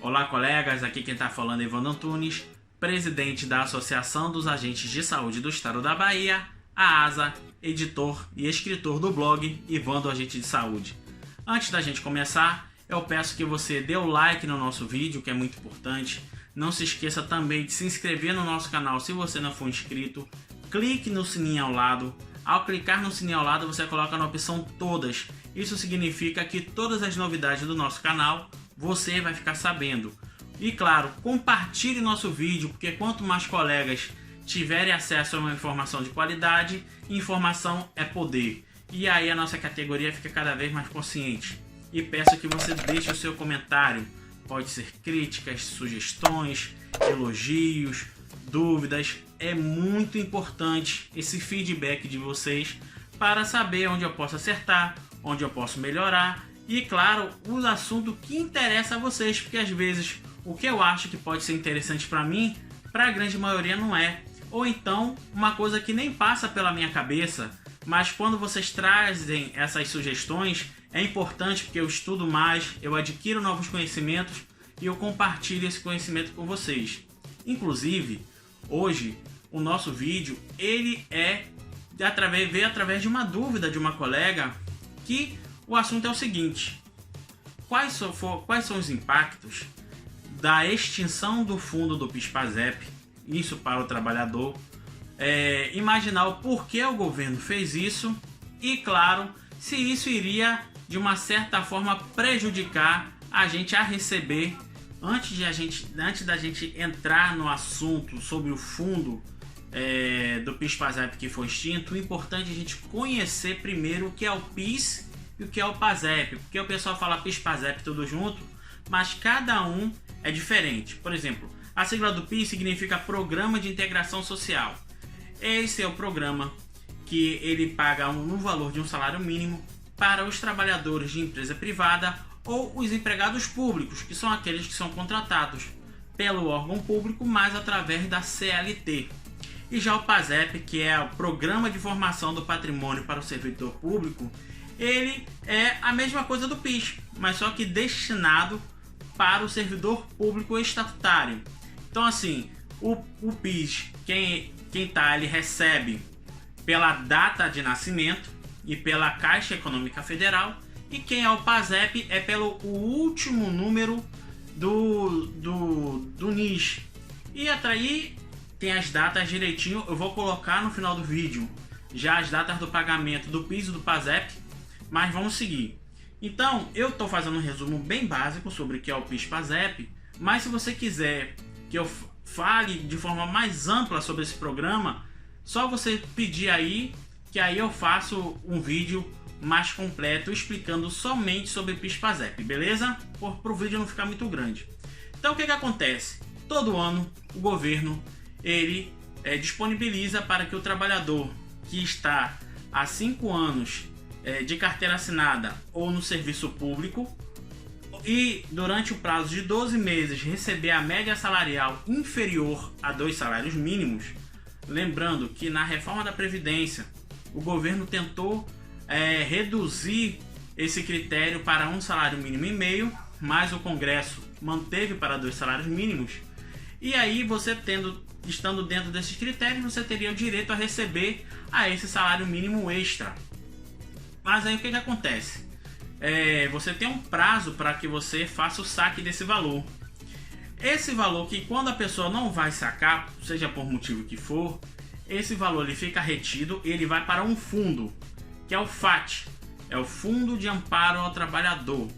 Olá, colegas, aqui quem está falando é Evandro Antunes, presidente da Associação dos Agentes de Saúde do Estado da Bahia, a ASA, editor e escritor do blog Evandro Agente de Saúde. Antes da gente começar, eu peço que você dê o like no nosso vídeo, que é muito importante. Não se esqueça também de se inscrever no nosso canal se você não for inscrito. Clique no sininho ao lado. Ao clicar no sininho ao lado, você coloca na opção Todas. Isso significa que todas as novidades do nosso canal você vai ficar sabendo. E claro, compartilhe nosso vídeo, porque quanto mais colegas tiverem acesso a uma informação de qualidade, informação é poder. E aí a nossa categoria fica cada vez mais consciente. E peço que você deixe o seu comentário. Pode ser críticas, sugestões, elogios, dúvidas. É muito importante esse feedback de vocês para saber onde eu posso acertar, onde eu posso melhorar e, claro, os assuntos que interessam a vocês, porque às vezes o que eu acho que pode ser interessante para mim, para a grande maioria não é. Ou então uma coisa que nem passa pela minha cabeça, mas quando vocês trazem essas sugestões, é importante porque eu estudo mais, eu adquiro novos conhecimentos e eu compartilho esse conhecimento com vocês. Inclusive, hoje o nosso vídeo ele veio através de uma dúvida de uma colega, que o assunto é o seguinte: quais são os impactos da extinção do fundo do PIS/PASEP, isso para o trabalhador, imaginar o porquê o governo fez isso e, claro, se isso iria de uma certa forma prejudicar a gente a receber. Antes da gente entrar no assunto sobre o fundo do PIS/PASEP que foi extinto, o importante é a gente conhecer primeiro o que é o PIS e o que é o PASEP, porque o pessoal fala PIS/PASEP tudo junto, mas cada um é diferente. Por exemplo, a sigla do PIS significa Programa de Integração Social. Esse é o programa que ele paga no valor de um salário mínimo para os trabalhadores de empresa privada ou os empregados públicos, que são aqueles que são contratados pelo órgão público, mas através da CLT. E já o PASEP, que é o Programa de Formação do Patrimônio para o Servidor Público, ele é a mesma coisa do PIS, mas só que destinado para o servidor público estatutário. Então, assim, o PIS, quem ele recebe pela data de nascimento e pela Caixa Econômica Federal, e quem é o PASEP é pelo último número do NIS. E aí tem as datas direitinho, eu vou colocar no final do vídeo já as datas do pagamento do PIS e do PASEP, mas vamos seguir. Então, eu estou fazendo um resumo bem básico sobre o que é o PIS/PASEP, mas se você quiser que eu fale de forma mais ampla sobre esse programa, só você pedir aí, que aí eu faço um vídeo mais completo explicando somente sobre PIS/PASEP, beleza? Para o vídeo não ficar muito grande. Então, o que acontece? Todo ano o governo ele disponibiliza para que o trabalhador que está há 5 anos de carteira assinada ou no serviço público e durante o prazo de 12 meses receber a média salarial inferior a 2 salários mínimos. Lembrando que na reforma da Previdência o governo tentou reduzir esse critério para 1,5 salário mínimo, mas o Congresso manteve para 2 salários mínimos. E aí você estando dentro desses critérios, você teria o direito a receber esse salário mínimo extra. Mas aí o que acontece? Você tem um prazo para que você faça o saque desse valor. Esse valor que quando a pessoa não vai sacar, seja por motivo que for, esse valor ele fica retido e ele vai para um fundo, que é o FAT, é o Fundo de Amparo ao Trabalhador.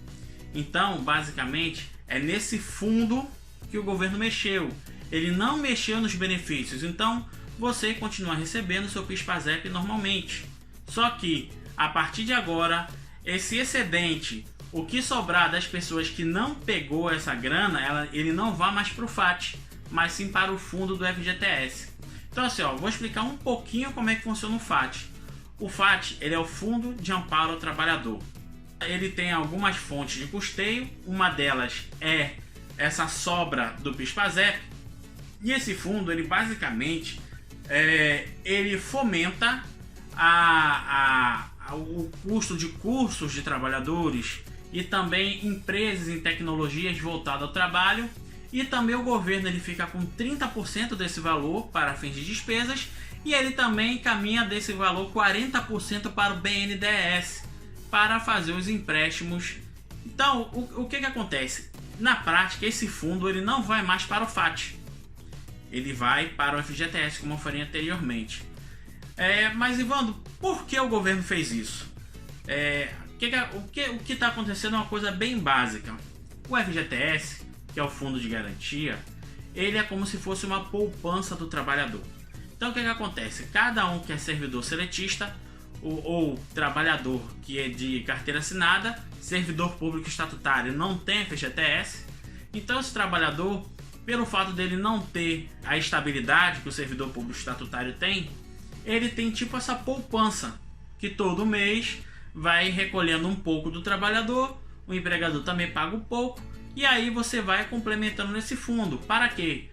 Então, basicamente, é nesse fundo que o governo mexeu. Ele não mexeu nos benefícios, então você continua recebendo seu PIS/PASEP normalmente. Só que a partir de agora, esse excedente, o que sobrar das pessoas que não pegou essa grana, ele não vai mais para o FAT, mas sim para o fundo do FGTS. Então assim, vou explicar um pouquinho como é que funciona o FAT. O FAT ele é o Fundo de Amparo ao Trabalhador. Ele tem algumas fontes de custeio, uma delas é essa sobra do PIS/PASEP, e esse fundo ele basicamente ele fomenta o custo de cursos de trabalhadores e também empresas em tecnologias voltadas ao trabalho, e também o governo ele fica com 30% desse valor para fins de despesas, e ele também encaminha desse valor 40% para o BNDES para fazer os empréstimos. Então, o que acontece? Na prática, esse fundo ele não vai mais para o FAT, ele vai para o FGTS, como eu falei anteriormente. Mas, Ivandro, por que o governo fez isso? O que está acontecendo é uma coisa bem básica. O FGTS, que é o Fundo de Garantia, ele é como se fosse uma poupança do trabalhador. Então, o que acontece? Cada um que é servidor seletista ou trabalhador que é de carteira assinada, servidor público estatutário, não tem FGTS. Então, esse trabalhador, pelo fato dele não ter a estabilidade que o servidor público estatutário tem, ele tem tipo essa poupança, que todo mês vai recolhendo um pouco do trabalhador, o empregador também paga um pouco, e aí você vai complementando nesse fundo. Para quê?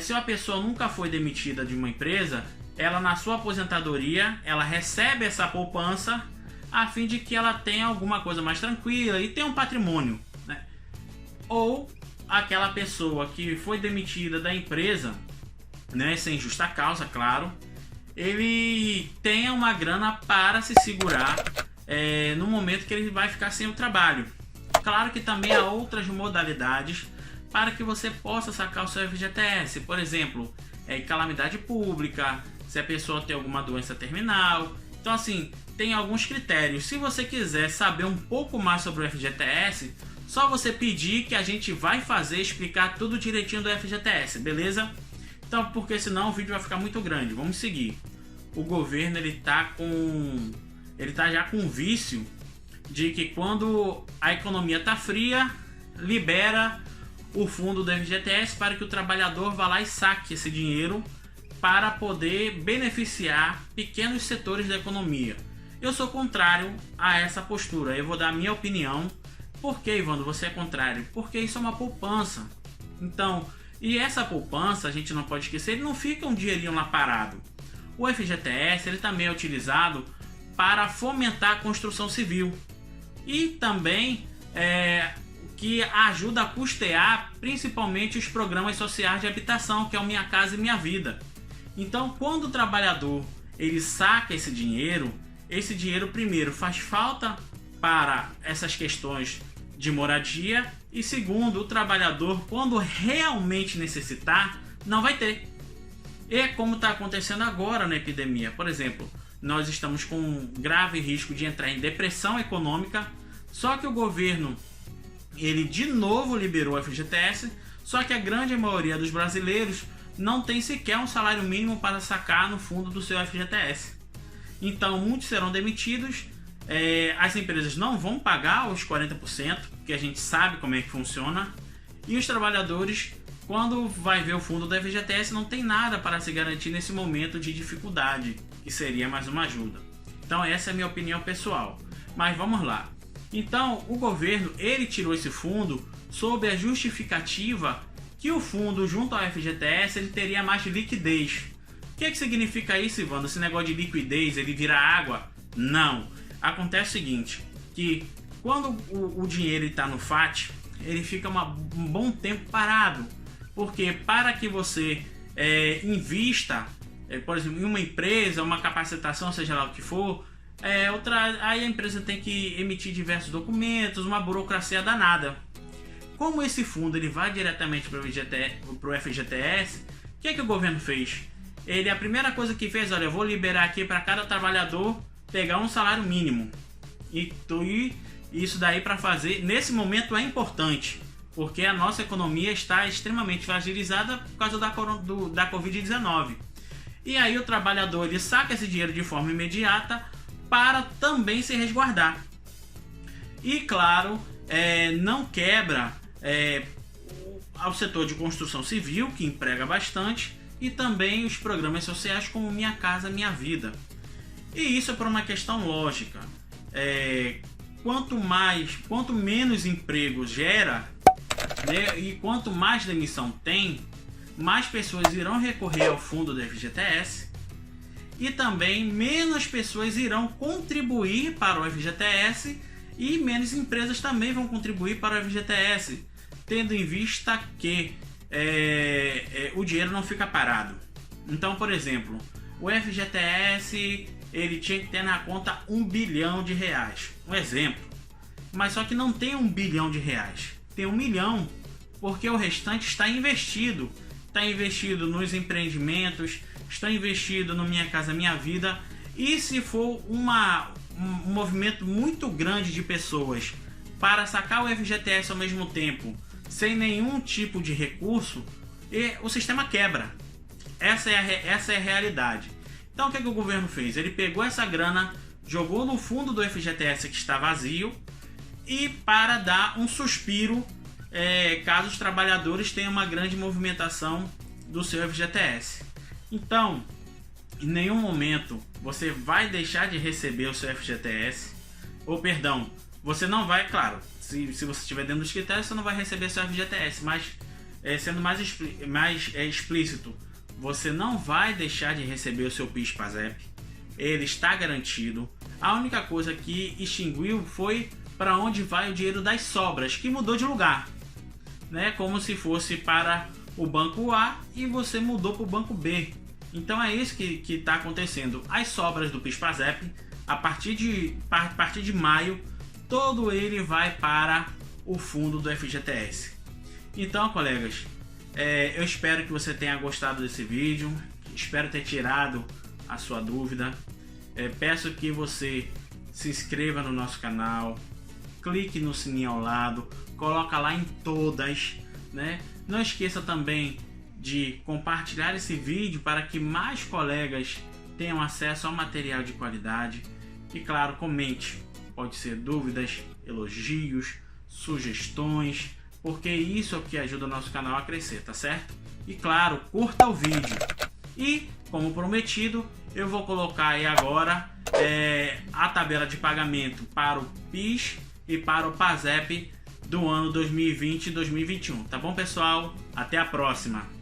Se uma pessoa nunca foi demitida de uma empresa, ela na sua aposentadoria, ela recebe essa poupança a fim de que ela tenha alguma coisa mais tranquila e tenha um patrimônio, né? Ou aquela pessoa que foi demitida da empresa, né, sem justa causa, claro, ele tenha uma grana para se segurar no momento que ele vai ficar sem o trabalho. Claro que também há outras modalidades para que você possa sacar o seu FGTS, por exemplo, calamidade pública, se a pessoa tem alguma doença terminal. Então, assim, tem alguns critérios. Se você quiser saber um pouco mais sobre o FGTS, só você pedir que a gente vai explicar tudo direitinho do FGTS, beleza? Então, porque senão o vídeo vai ficar muito grande. Vamos seguir. O governo ele tá já com um vício de que quando a economia tá fria, libera o fundo do FGTS para que o trabalhador vá lá e saque esse dinheiro para poder beneficiar pequenos setores da economia. Eu sou contrário a essa postura. Eu vou dar a minha opinião. Por que, Ivandro, você é contrário? Porque isso é uma poupança. Então, e essa poupança, a gente não pode esquecer, ele não fica um dinheirinho lá parado. O FGTS ele também é utilizado para fomentar a construção civil e também que ajuda a custear principalmente os programas sociais de habitação, que é o Minha Casa e Minha Vida. Então, quando o trabalhador ele saca esse dinheiro primeiro faz falta para essas questões de moradia, e segundo, o trabalhador, quando realmente necessitar, não vai ter. É como está acontecendo agora na epidemia. Por exemplo, nós estamos com um grave risco de entrar em depressão econômica, só que o governo ele de novo liberou o FGTS, só que a grande maioria dos brasileiros não tem sequer um salário mínimo para sacar no fundo do seu FGTS. Então muitos serão demitidos, as empresas não vão pagar os 40%, porque a gente sabe como é que funciona, e os trabalhadores, quando vai ver o fundo do FGTS, não tem nada para se garantir nesse momento de dificuldade, que seria mais uma ajuda. Então essa é a minha opinião pessoal. Mas vamos lá. Então o governo ele tirou esse fundo sob a justificativa que o fundo junto ao FGTS ele teria mais liquidez. O que significa isso, Ivandro? Esse negócio de liquidez, ele vira água? Não. Acontece o seguinte, que quando o dinheiro está no FAT, ele fica um bom tempo parado. Porque para que você invista, por exemplo, em uma empresa, uma capacitação, seja lá o que for, aí a empresa tem que emitir diversos documentos, uma burocracia danada. Como esse fundo ele vai diretamente para o FGTS, o que o governo fez? A primeira coisa que fez, olha, eu vou liberar aqui para cada trabalhador pegar um salário mínimo. E isso daí para fazer, nesse momento é importante, porque a nossa economia está extremamente fragilizada por causa da Covid-19. E aí o trabalhador ele saca esse dinheiro de forma imediata para também se resguardar. E claro, não quebra ao setor de construção civil, que emprega bastante, e também os programas sociais como Minha Casa Minha Vida. E isso é por uma questão lógica. Quanto menos emprego gera, né, e quanto mais demissão tem, mais pessoas irão recorrer ao fundo do FGTS, e também menos pessoas irão contribuir para o FGTS, e menos empresas também vão contribuir para o FGTS, tendo em vista que o dinheiro não fica parado. Então, por exemplo, o FGTS ele tinha que ter na conta R$1 bilhão, um exemplo, mas só que não tem R$1 bilhão, tem 1 milhão, porque o restante está investido nos empreendimentos, está investido no Minha Casa Minha Vida. E se for um movimento muito grande de pessoas para sacar o FGTS ao mesmo tempo, sem nenhum tipo de recurso, o sistema quebra. Essa é a realidade. Então o que o governo fez? Ele pegou essa grana, jogou no fundo do FGTS que está vazio, e para dar um suspiro caso os trabalhadores tenham uma grande movimentação do seu FGTS. Então, em nenhum momento você vai deixar de receber o seu FGTS, ou perdão, você não vai, claro, se você estiver dentro dos critérios, você não vai receber seu FGTS, mas sendo mais explícito, você não vai deixar de receber o seu PIS/PASEP, ele está garantido. A única coisa que extinguiu foi para onde vai o dinheiro das sobras, que mudou de lugar, né? Como se fosse para o banco A e você mudou para o banco B. Então é isso que está acontecendo. As sobras do PIS/PASEP, a partir de maio, todo ele vai para o fundo do FGTS. Então, colegas, eu espero que você tenha gostado desse vídeo, espero ter tirado a sua dúvida. Peço que você se inscreva no nosso canal, clique no sininho ao lado, coloca lá em todas, né? Não esqueça também de compartilhar esse vídeo para que mais colegas tenham acesso ao material de qualidade. E claro, comente, pode ser dúvidas, elogios, sugestões, porque isso é o que ajuda o nosso canal a crescer, tá certo? E claro, curta o vídeo. E, como prometido, eu vou colocar aí agora a tabela de pagamento para o PIS e para o PASEP do ano 2020 e 2021. Tá bom, pessoal? Até a próxima!